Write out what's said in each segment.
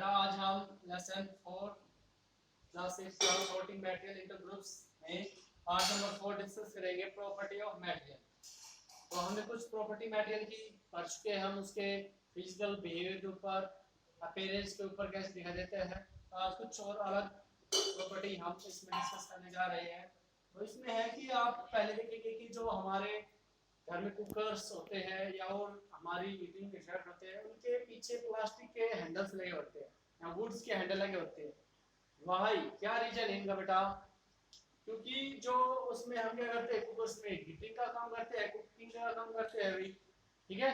बेटा आज हम लेसन 4 क्लास 6 का सॉर्टिंग मटेरियल इनटू ग्रुप्स में पार्ट नंबर 4 डिस्कस करेंगे प्रॉपर्टी ऑफ मटेरियल। तो हमने कुछ प्रॉपर्टी मटेरियल की पढ़ चुके हैं, हम उसके फिजिकल बिहेवियर के ऊपर, अपीयरेंस के ऊपर कैसे दिखाई देते हैं। आज कुछ और अलग प्रॉपर्टी हम इसमें डिस्कस करने जा रहे हैं। तो इसमें है कि आप पहले देखेंगे कि जो हमारे घर में कुकर्स होते हैं या और हमारी ईटिंग के सेट होते हैं, उनके पीछे प्लास्टिक के हैंडल्स लगे होते हैं या वुड्स के हैंडल लगे होते हैं। वही क्या रीजन है इनका बेटा? क्योंकि जो उसमें हम क्या करते हैं, कुकर्स में हीटिंग का काम करते हैं, कुकिंग का काम करते हैं भाई, ठीक है।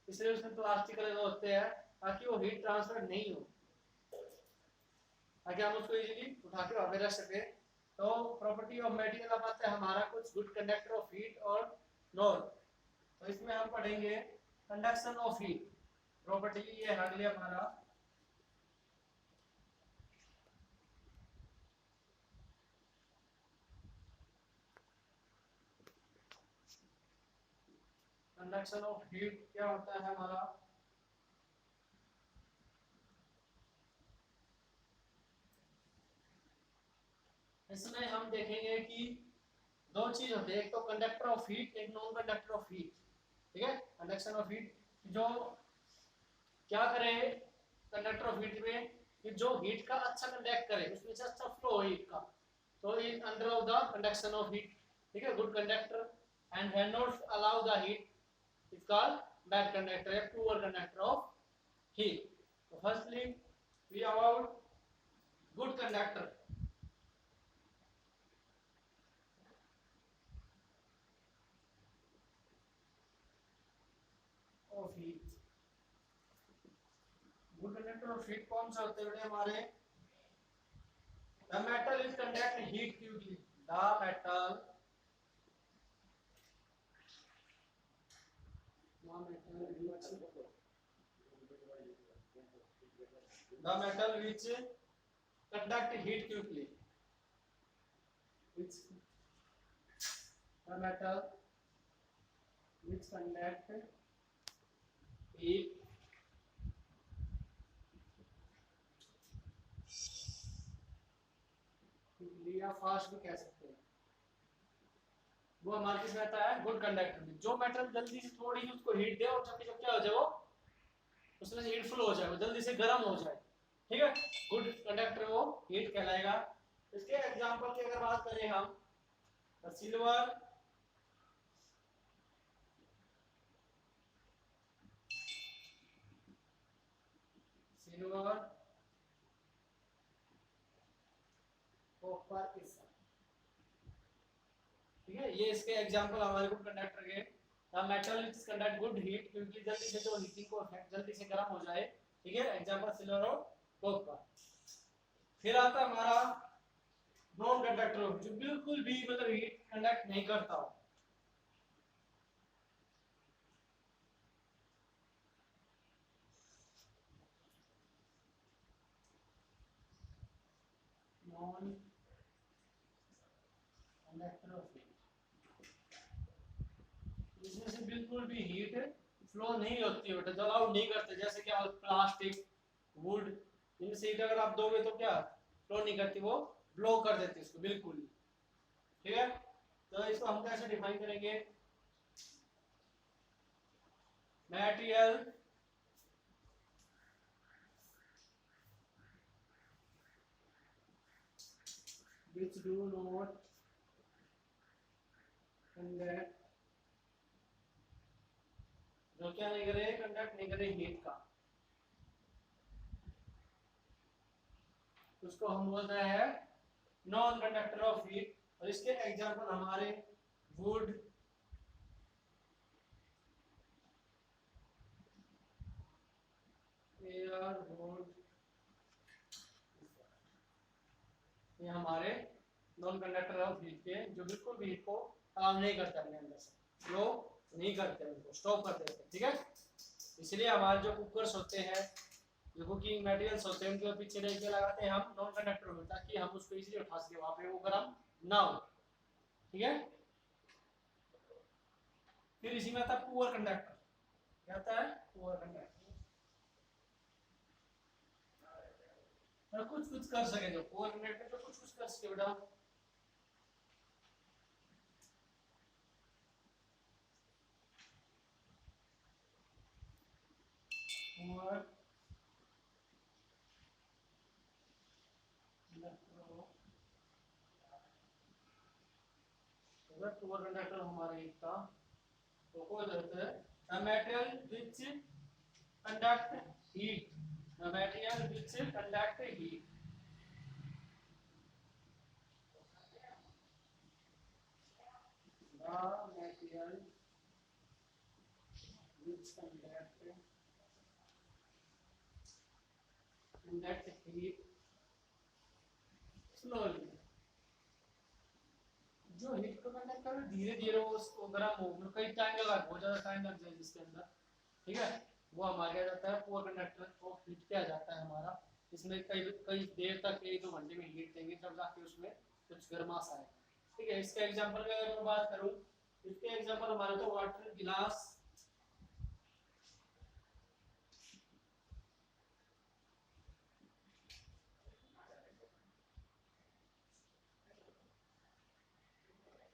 इसलिए उसमें प्लास्टिक लगे होते हैं ताकि वो हीट ट्रांसफर नहीं हो, ताकि हम उसको इजीली उठा के वहां पे रख सके। तो प्रॉपर्टी ऑफ मटेरियल अब आता है हमारा कुछ गुड कंडक्टर ऑफ हीट और नॉन। तो इसमें हम पढ़ेंगे कंडक्शन ऑफ हीट प्रॉपर्टी। ये अगले हमारा कंडक्शन ऑफ हीट क्या होता है हमारा? इसमें हम देखेंगे कि दो चीज होती है, एक तो कंडक्टर ऑफ हीट, एक नॉन कंडक्टर ऑफ हीट, ठीक है। कंडक्शन ऑफ हीट जो क्या करे कंडक्टर ऑफ हीट में, कि जो हीट का अच्छा कंडक्ट करे, उसमें से अच्छा फ्लो हो हीट का, तो in under of the conduction of heat, ठीक है, good conductor. And when not allow the heat is called bad conductor या पुअर कंडक्टर ऑफ हीट। तो firstly we about good conductor of heat. Good conductor of heat कौन से होते हैं हमारे? The metal is conduct heat quickly. The metal which conduct heat quickly. Which the metal which conduct heat quickly या fast भी कह सकते हैं, वो हमारे किस रहता है? गुड कंडक्टर में। जो मेटल जल्दी से थोड़ी ही उसको हीट दे और जब क्या हो जाए वो उसमें से हीट फ्लो हो जाए, वो जल्दी से गर्म हो जाए, ठीक है, गुड कंडक्टर वो हीट कहलाएगा। इसके एग्जांपल की अगर बात करें हम, सिल्वर, सिल्वर, कॉपर, ठीक है, ये इसके एग्जांपल हमारे गुड कंडक्टर के। The metal which conduct good heat, क्योंकि जल्दी से जो हीटिंग को जल्दी से गर्म हो जाए, ठीक है, एग्जांपल सिल्वर और कॉपर। फिर आता हमारा नॉन कंडक्टर जो बिल्कुल भी मतलब हीट कंडक्ट नहीं करता हो। नॉन कंडक्टर ऑफ हीट, इसमें से बिल्कुल भी हीट फ्लो नहीं होती है, जो अलाउड नहीं करते, जैसे कि प्लास्टिक, वुड, इनमें से हीट अगर आप दोगे तो क्या फ्लो नहीं करती, वो ब्लॉक कर देती है इसको बिल्कुल, ठीक है। तो इसको हम कैसे डिफाइन करेंगे? Material which do not conduct, जो क्या नहीं करे, कंडक्ट नहीं करे हीट का, उसको हम बोल रहे हैं नॉन कंडक्टर ऑफ हीट। और इसके एग्जांपल हमारे वुड, एयर, वुड, ये हमारे नॉन कंडक्टर ऑफ हीट के, जो बिल्कुल भी हीट को अलाउ नहीं करते अपने अंदर से, फ्लो नहीं करते, उनको स्टॉप कर देते हैं, ठीक है। इसलिए हमारे जो कुकर्स होते हैं, जो कुकिंग मटेरियल्स होते हैं, उनके पीछे रह के लगाते हैं हम नॉन कंडक्टर में, ताकि हम उसको इजीली उठा सके, वहां पे वो गर्म ना हो, ठीक है। फिर इसी में आता है पुअर कंडक्टर। क्या आता है? Poor conductor. और कुछ कुछ कर सके, जो 4 मिनट में तो कुछ कुछ कर सके बेटा। और टूर कंडक्टर हमारे एक था, तो हो जाता है a material which conduct heat, a material which conduct heat, the material which conduct heat slowly, जो हीट को कंडक्ट करे धीरे धीरे वो उसको गर्म हो, मतलब कई टाइम लगा, बहुत ज्यादा टाइम लग जाए जिसके अंदर, ठीक है, वो हमारा क्या जाता है पोर कंडक्टर, वो हीट क्या जाता है हमारा, इसमें कई कई देर तक 1-2 घंटे में हीट देंगे तब जाके उसमें कुछ गर्माश आएगा, ठीक है। इसका एग्जांपल की अगर मैं बात करूं, इसके एग्जांपल हमारे तो वाटर गिलास,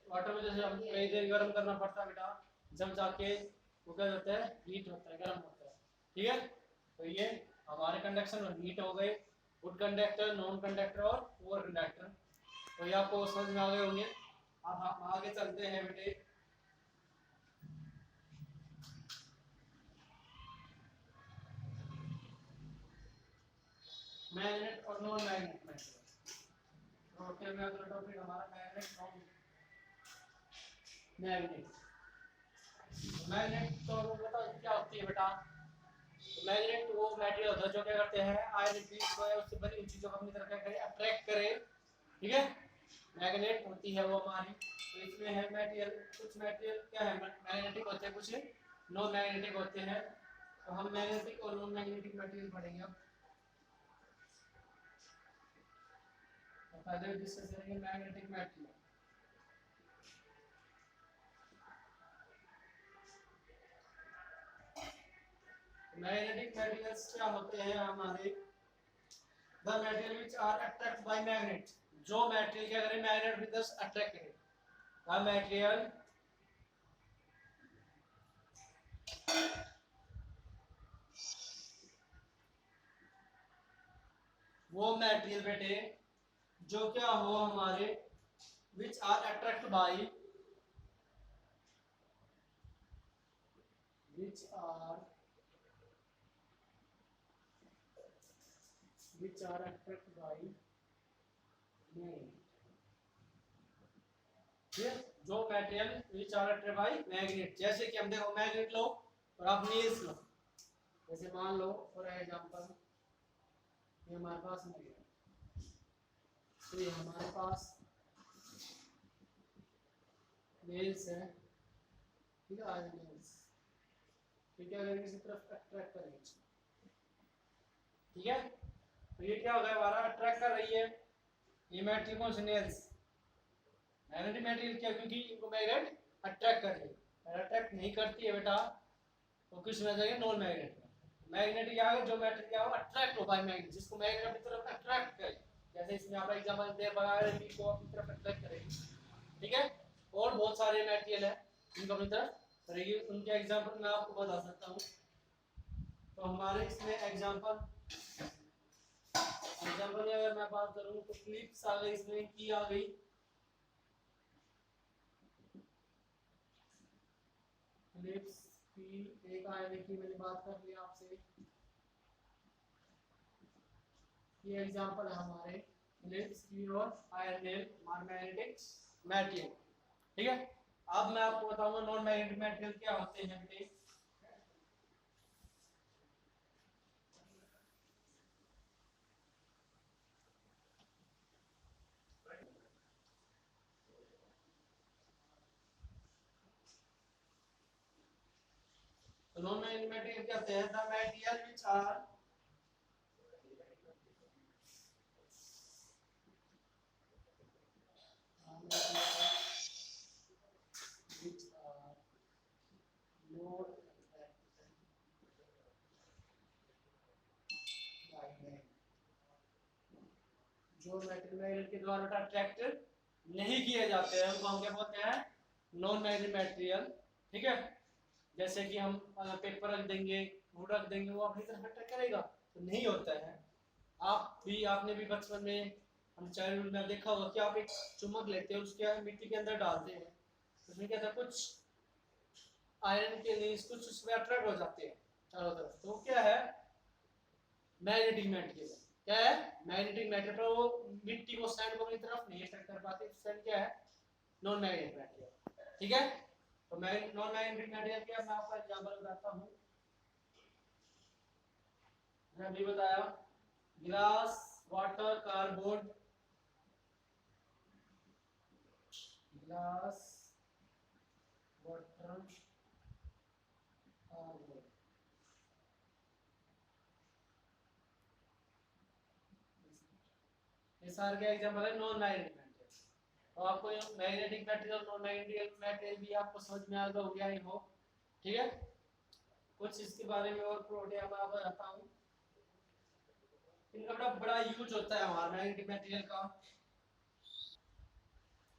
वाटर में जैसे हम कई देर गर्म करना पड़ता है बेटा, जब जाके वो क्या होता है हीट होता है, गर्म होता है, ठीक है। तो ये हमारे कंडक्शन और हीट हो गए, गुड कंडक्टर, नॉन कंडक्टर और पुअर कंडक्टर, तो ये आपको समझ में आ गए होंगे। अब हम आगे चलते हैं बेटे, मैग्नेट और नॉन मैग्नेट में, तो फिर में अगला टॉपिक हमारा मैग्नेट नॉन मैग्नेट। मैग्नेट तो पता क्या होती है बेटा, मैग्नेट वो मटेरियल होता है जो क्या करते हैं आयरन पीस को या उससे बनी हुई चीजों को अपनी तरफ क्या करे अट्रैक्ट करे, ठीक है। मैग्नेट होती है वो हमारी, तो इसमें है मटेरियल, कुछ मटेरियल क्या है मैग्नेटिक होते हैं, कुछ नॉन मैग्नेटिक होते हैं, तो हम मैग्नेटिक और नॉन मैग्नेटिक मटेरियल पढ़ेंगे अब, तो पहले डिस्कस करेंगे मैग्नेटिक मटेरियल। मैग्नेटिक मटेरियल्स क्या होते हैं हमारे, the material which are attract by magnet, जो मटेरियल क्या करे मैग्नेट विद अस अट्रैक्ट करे, द मटेरियल वो मटेरियल बेटे जो क्या हो हमारे which are attracted by which are attracted by magnet, ये जो material which are attracted by magnet, जैसे कि हम देखो मैग्नेट लो और आप नील्स लो, जैसे मान लो फॉर एग्जांपल ये हमारे पास मैग्नेट, तो ये हमारे पास नेल्स है, ठीक है, आयरन नेल्स, ठीक है, अगर इसी तरफ अट्रैक्ट करेंगे, ठीक है, तो ये क्या होगा हमारा अट्रैक्ट कर रही है, ये मटेरियल कौन सी नेल्स मैग्नेटिक मटेरियल, क्या क्योंकि इनको मैग्नेट अट्रैक्ट कर रही है, अट्रैक्ट नहीं करती है बेटा तो किस में जाएगा नॉन मैग्नेट में, मैग्नेट क्या है जो मटेरियल क्या हो अट्रैक्ट हो बाय मैग्नेट, जिसको मैग्नेट अपनी तरफ अट्रैक्ट करे, जैसे इसमें आप एग्जांपल दे आयरन पीस को अपनी तरफ अट्रैक्ट करेगी, ठीक है, और बहुत सारे मटेरियल है इनको अपनी तरफ करेगी, उनके एग्जांपल मैं आपको बता सकता हूं, तो हमारे इसमें एग्जांपल की अगर मैं बात करूं तो क्लिप्स आ गई, इसमें की आ गई, क्लिप्स की एक आयरन की मैंने बात कर ली आपसे, ये एग्जांपल है हमारे क्लिप्स की और आयरन नेल मैग्नेटिक मटेरियल, ठीक है। अब मैं आपको बताऊंगा नॉन मैग्नेटिक मटेरियल क्या होते हैं बेटे, नॉन मैग्नेटिक मटेरियल क्या होते हैं, the material which are which are not attracted by magnet, जो मेटल मैग्नेट के द्वारा अट्रैक्ट नहीं किए जाते हैं उनको हम क्या बोलते हैं, नॉन मैग्नेटिक मटेरियल। ठीक है, जैसे कि हम पेपर रख देंगे, वुड रख देंगे, वो अपनी तरफ अट्रैक्ट करेगा तो नहीं होता है। आपने भी बचपन में, हम चाइल्डहुड में देखा होगा कि आप एक चुम्बक लेते हैं, उसके मिट्टी के अंदर डालते हैं, उसमें क्या था, कुछ आयरन के लिए कुछ उसमें अट्रैक्ट हो जाते हैं चारों तरफ, तो क्या है, मैग्नेटिक मटेरियल। क्या है, मैग्नेटिक मटेरियल, पर वो मिट्टी को, सैंड को अपनी तरफ नहीं अट्रैक्ट कर पाते, सैंड क्या है, नॉन मैग्नेटिक मटेरियल। ठीक है, तो नॉन मैग्नेटिक मटेरियल क्या, मैं आपको एग्जांपल बताता हूँ। मैंने अभी बताया, glass, water, cardboard, glass, water, cardboard, ये सारे के एग्जांपल है नॉन मैग्नेटिक मटेरियल। तो आपको ये magnetic material, non magnetic material भी आपको समझ में आ गया हो गया ही हो। ठीक है, कुछ इसके बारे में और प्रोपर्टी मैं आपको बताता हूँ। इनका बड़ा बड़ा यूज होता है हमारे मैग्नेटिक मटेरियल का।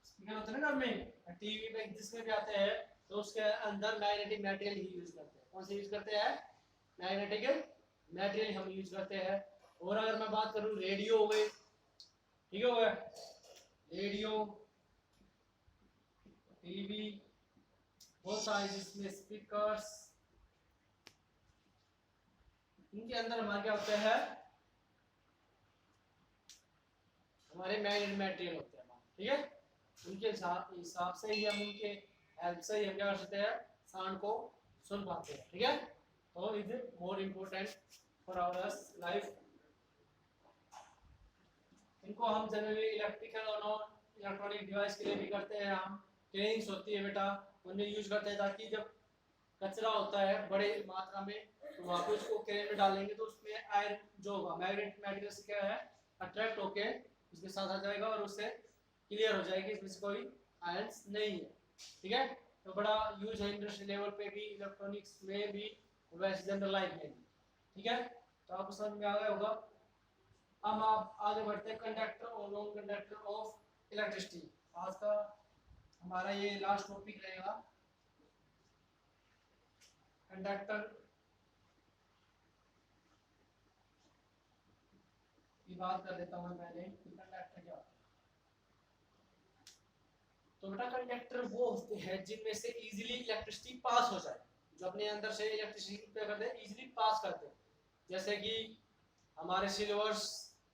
स्पीकर होता है ना घर में, टीवी पे जिसमें भी आते हैं, तो उसके अंदर मैग्नेटिक मटेरियल ही यूज करते हैं। कौन से यूज करते हैं, मैग्नेटिक मटेरियल हम यूज करते हैं। और अगर मैं बात करूँ, रेडियो हो गए, ठीक हो गया, रेडियो, टीवी, बहुत सारे जिसमें स्पीकर्स, इनके अंदर हमारे क्या होते हैं, हमारे मैग्नेटिक मटेरियल होते हैं। ठीक है, उनके हिसाब से ही हम, उनके हेल्प से ही हम क्या कर सकते हैं, साउंड को सुन पाते हैं। ठीक है, तो is more important for our life. इनको हम जनरली इलेक्ट्रिकल और नॉन इलेक्ट्रॉनिक डिवाइस के लिए भी करते हैं। हम ट्रेनिंग्स होती है बेटा, उनमें यूज करते हैं, ताकि जब कचरा होता है बड़े मात्रा में, तो वहाँ पे उसको क्रेन में डालेंगे तो उसमें आयरन जो होगा, मैग्नेटिक मटेरियल से क्या है, अट्रैक्ट होके उसके साथ आ जाएगा और उससे क्लियर हो जाएगी इसमें से कोई आयरन नहीं है। ठीक है, तो बड़ा यूज है इंडस्ट्री लेवल पे भी, इलेक्ट्रॉनिक्स में भी, वैसे जनरल लाइफ में भी। ठीक है, तो आपको समझ में आ गया होगा। अब आप आगे बढ़ते हैं, कंडक्टर और नॉन कंडक्टर ऑफ इलेक्ट्रिसिटी। आज का हमारा ये लास्ट टॉपिक रहेगा, कंडक्टर की बात कर लेता हूँ पहले कि कंडक्टर क्या होता है। तो बेटा कंडक्टर वो होते हैं जिनमें से इजीली इलेक्ट्रिसिटी पास हो जाए, जो अपने अंदर से इलेक्ट्रिसिटी क्या करते हैं, इजीली पास करते हैं। जैसे कि हमारे सिल्वर्स,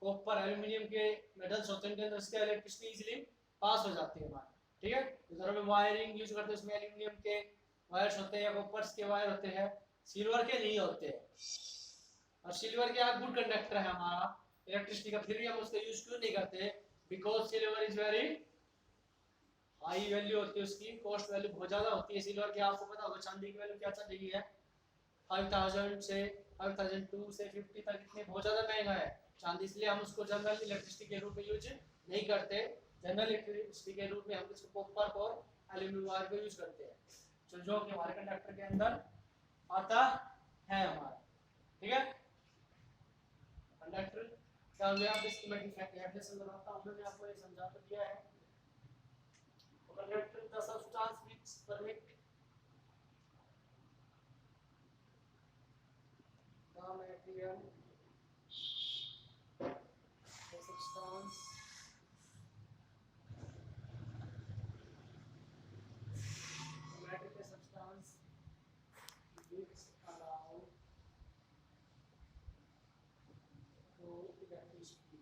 कॉपर, एल्यूमिनियम के मेटल्स होते हैं, इनके अंदर से इलेक्ट्रिसिटी इजीली पास हो जाती है हमारे। ठीक है, इधर में वायरिंग यूज करते हैं, उसमें एल्यूमिनियम के वायर्स होते हैं या कॉपर के वायर होते हैं, सिल्वर के नहीं होते हैं। और सिल्वर क्या गुड कंडक्टर है हमारा इलेक्ट्रिसिटी का, फिर भी हम उसका यूज क्यों नहीं करते, because silver is very high value होती है, उसकी कॉस्ट वैल्यू बहुत ज्यादा होती है सिल्वर की। आपको पता होगा चांदी की वैल्यू क्या चल रही है, 5000 से 5002 से 50 तक, इतने बहुत ज्यादा महंगा है चांदी, इसलिए हम उसको जनरल इलेक्ट्रिसिटी के रूप में यूज नहीं करते। जनरल इलेक्ट्रिसिटी के रूप में हम इसको कॉपर और एल्यूमिनियम वायर को यूज करते हैं, जो कि हमारे कंडक्टर के अंदर आता है हमारा। ठीक है, कंडक्टर का मैं आप स्कीमेटिक डेफिनेशन बताता हूं, मैंने आपको ये समझा तो दिया है। तो conductor the substance which permit the material, the substance, matter के substance which allow to electricity.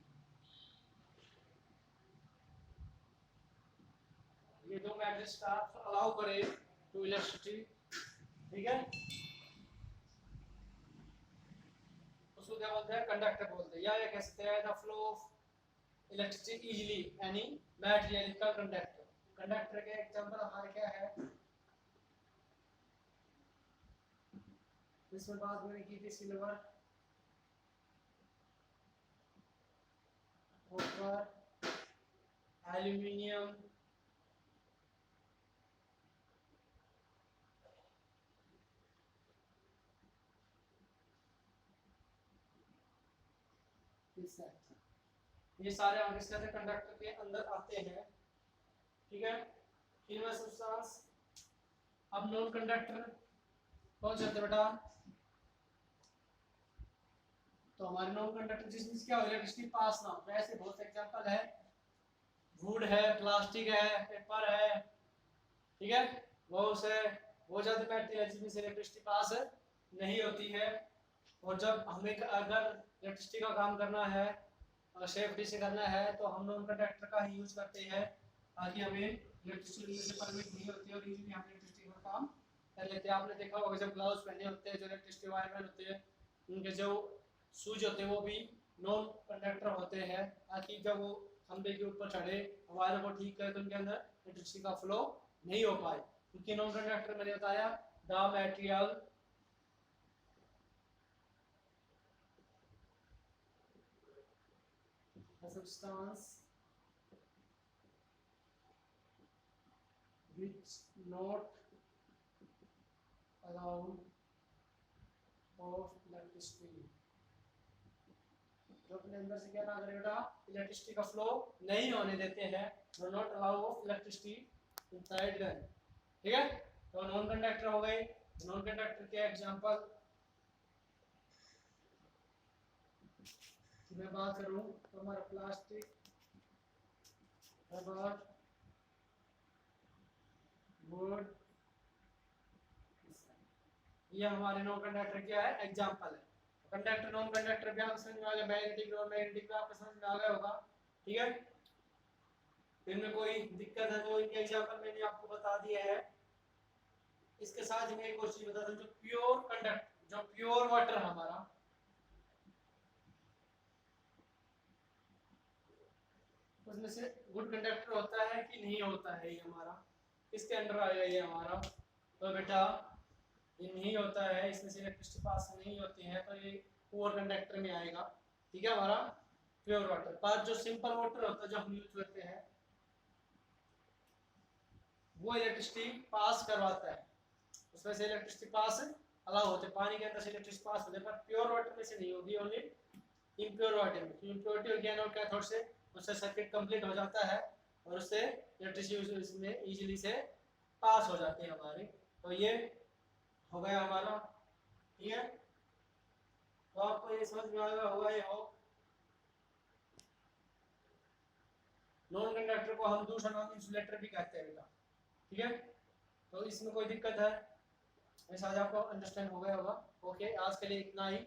ये दो मैटर स्टाफ अलाउ करे टू इलेक्ट्रिसिटी। ठीक है, उसको क्या बोलते हैं, कंडक्टर बोलते हैं, या ये कह सकते हैं the flow of electricity easily any material का कंडक्टर। कंडक्टर के एग्जांपल हमारे क्या है, इसमें बात मैंने की थी, सिल्वर, कॉपर, एल्यूमिनियम, एक्सेट्रा। ये सारे हम किसके अंदर कंडक्टर के अंदर आते हैं, ठीक है। इनमें सब्सटेंस अब नॉन कंडक्टर कौन से होते हैं बेटा, तो हमारे नॉन कंडक्टर जिसमें क्या हो इलेक्ट्रिसिटी पास ना हो, तो ऐसे बहुत से एग्जांपल है, वुड है, प्लास्टिक है, पेपर है, ठीक है, बहुत से वो ज्यादा मटेरियल है जिसमें से इलेक्ट्रिसिटी पास नहीं होती है। और जब हमें अगर इलेक्ट्रिसिटी का काम करना है और सेफ्टी से करना है तो हम नॉन कंडक्टर का ही यूज करते हैं, ताकि हमें इलेक्ट्रिसिटी से परमिट नहीं होती और इजीली हम इलेक्ट्रिसिटी का काम कर लेते हैं। आपने देखा होगा जब ग्लव्स पहने होते हैं जो इलेक्ट्रिसिटी वायरमैन होते हैं, उनके जो शूज होते हैं वो भी नॉन कंडक्टर होते हैं, ताकि जब वो खंभे के ऊपर चढ़े वायर को ठीक करे तो उनके अंदर इलेक्ट्रिसिटी का फ्लो नहीं हो पाए, क्योंकि नॉन कंडक्टर मैंने बताया the material substance which not allow of electricity, जो अपने अंदर से क्या ना करे बेटा इलेक्ट्रिसिटी का फ्लो नहीं होने देते हैं, do not allow of electricity inside them, ठीक है। तो नॉन कंडक्टर हो गए, नॉन कंडक्टर के एग्जांपल मैं बात करूं तो हमारा प्लास्टिक, रबर, वुड, ये हमारे नॉन कंडक्टर क्या है एग्जांपल है। कंडक्टर नॉन कंडक्टर भी आपको समझ में आ गया, मैग्नेटिक नॉन मैग्नेटिक भी आपको समझ में आ गया होगा, ठीक है। इनमें कोई दिक्कत है तो इनके एग्जांपल मैंने आपको बता दिया है। इसके साथ मैं एक और चीज बता दूं, जो प्योर कंडक्ट, जो प्योर वाटर हमारा, उसमें से गुड कंडक्टर होता है कि नहीं होता है, ये हमारा किसके अंडर आएगा, ये हमारा तो बेटा ये नहीं होता है, इसमें से इलेक्ट्रिसिटी पास नहीं होती है, तो ये पुअर कंडक्टर में आएगा, ठीक है। हमारा प्योर वाटर, पर जो सिंपल वाटर होता है जो हम यूज करते हैं वो इलेक्ट्रिसिटी पास करवाता है, उसमें से इलेक्ट्रिसिटी पास अलाउ होते, पानी के अंदर से इलेक्ट्रिसिटी पास होते, पर प्योर वाटर में से नहीं होगी, ओनली इम्प्योर वाटर में। इम्प्योरिटी हो गया ना कैथोड से, उससे सर्किट कंप्लीट हो जाता है और उससे इलेक्ट्रिसिटी इसमें इजीली से पास हो जाती है हमारी। तो ये हो गया हमारा, ठीक है। तो आपको ये समझ में आया होगा, ये हो नॉन कंडक्टर को हम दूसरा नाम इंसुलेटर भी कहते हैं बेटा, ठीक है। तो इसमें कोई दिक्कत है, मेरे साथ आपको अंडरस्टैंड हो गया होगा। ओके, आज के लिए इतना ही।